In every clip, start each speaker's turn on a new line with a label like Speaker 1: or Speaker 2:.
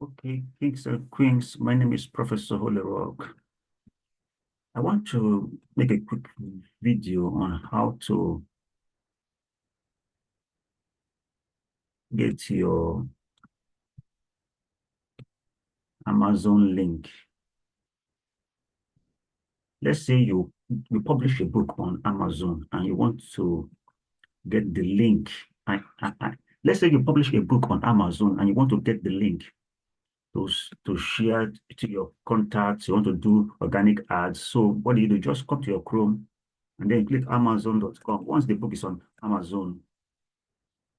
Speaker 1: Okay, kings and queens, my name is Professor Holerog. I want to make a quick video on how to get your Amazon link. Let's say you publish a book on Amazon and you want to get the link. Let's say you publish a book on Amazon and you want to get the link to share to your contacts. You want to do organic ads. So what do? You just come to your Chrome and then click Amazon.com. Once the book is on Amazon,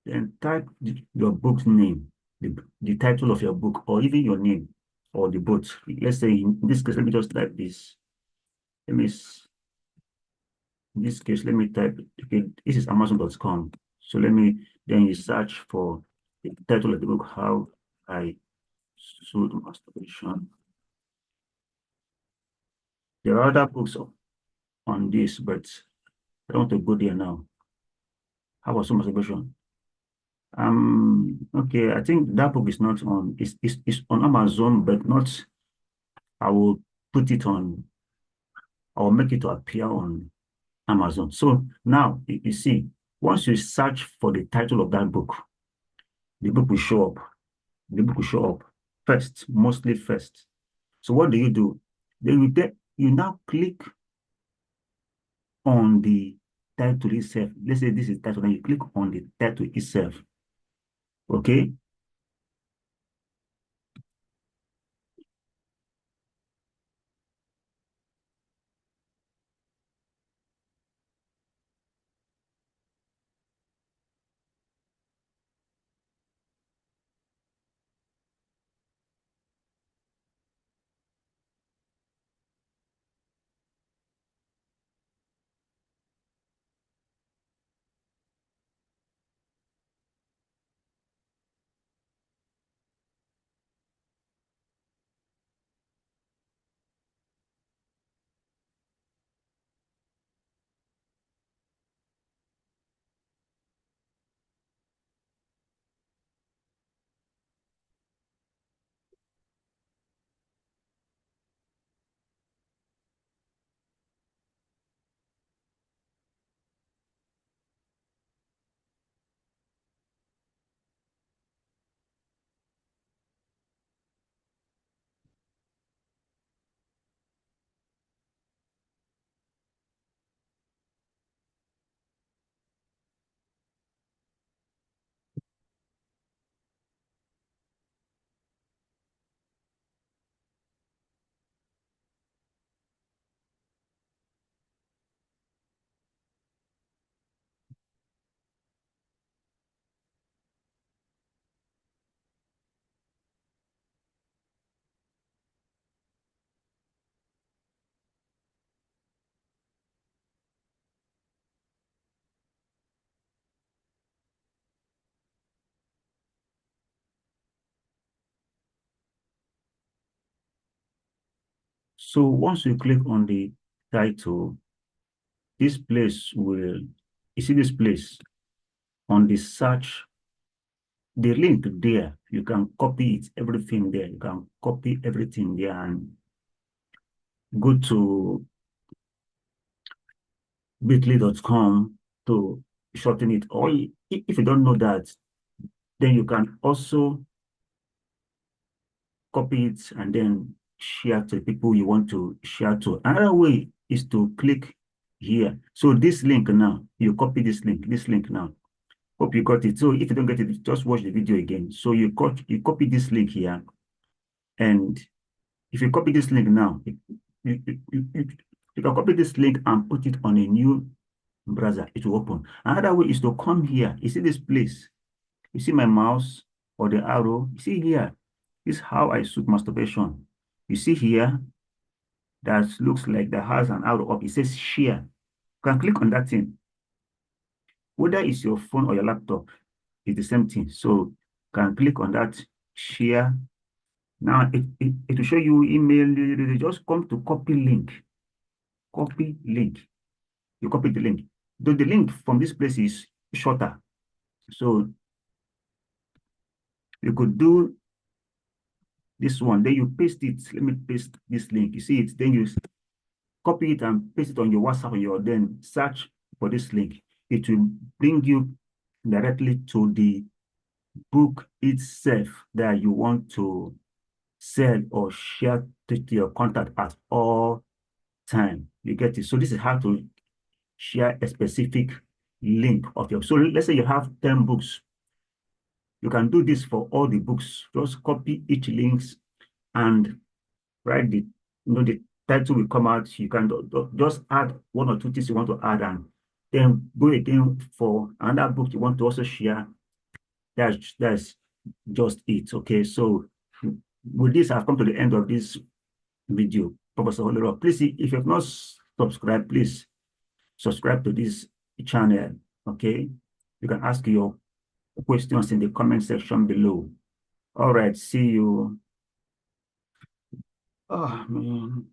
Speaker 1: then type your book's name, the title of your book, or even your name, or the book. Let's say in this case, let me just type this. Let me, in this case, let me type, okay, this is Amazon.com. So then you search for the title of the book, How I Sold Masturbation. There are other books on this, but I don't want to go there now. How I Sold Masturbation. Okay, I think that book is not on, it's on Amazon, but not, I will put it on, I will make it to appear on Amazon. So now you see, once you search for the title of that book, the book will show up. The book will show up first, mostly first. So what do? Then you now click on the title itself. Let's say this is title, and you click on the title itself. Okay. So once you click on the title, this place will, you see this place on the search, the link there, you can copy it, everything there. You can copy everything there and go to bit.ly.com to shorten it. Or if you don't know that, then you can also copy it and then share to the people you want to share to. Another way is to click here. So this link now, you copy this link now. Hope you got it. So if you don't get it, just watch the video again. So you copy this link here, and if you copy this link now, you can copy this link and put it on a new browser. It will open. Another way is to come here. You see this place? You see my mouse or the arrow? You see here? This is how I shoot masturbation. You see here? That looks like that has an arrow up. It says share. You can click on that thing. Whether it's your phone or your laptop, it's the same thing. So you can click on that share. Now it will show you email. You just come to copy link. Copy link. You copy the link. Though the link from this place is shorter. So you could do this one, then you paste it. Let me paste this link. You see it, then you copy it and paste it on your WhatsApp or your, then search for this link. It will bring you directly to the book itself that you want to sell or share to your contact at all time. You get it? So this is how to share a specific link of your. So let's say you have 10 books. You can do this for all the books. Just copy each links and write the title will come out. You can just add one or two things you want to add and then go again for another book you want to also share. That's just it. Okay. So with this, I've come to the end of this video. Professor Olero, please, if you have not subscribed, please subscribe to this channel. Okay. You can ask your questions in the comment section below. All right. See you. Oh, man.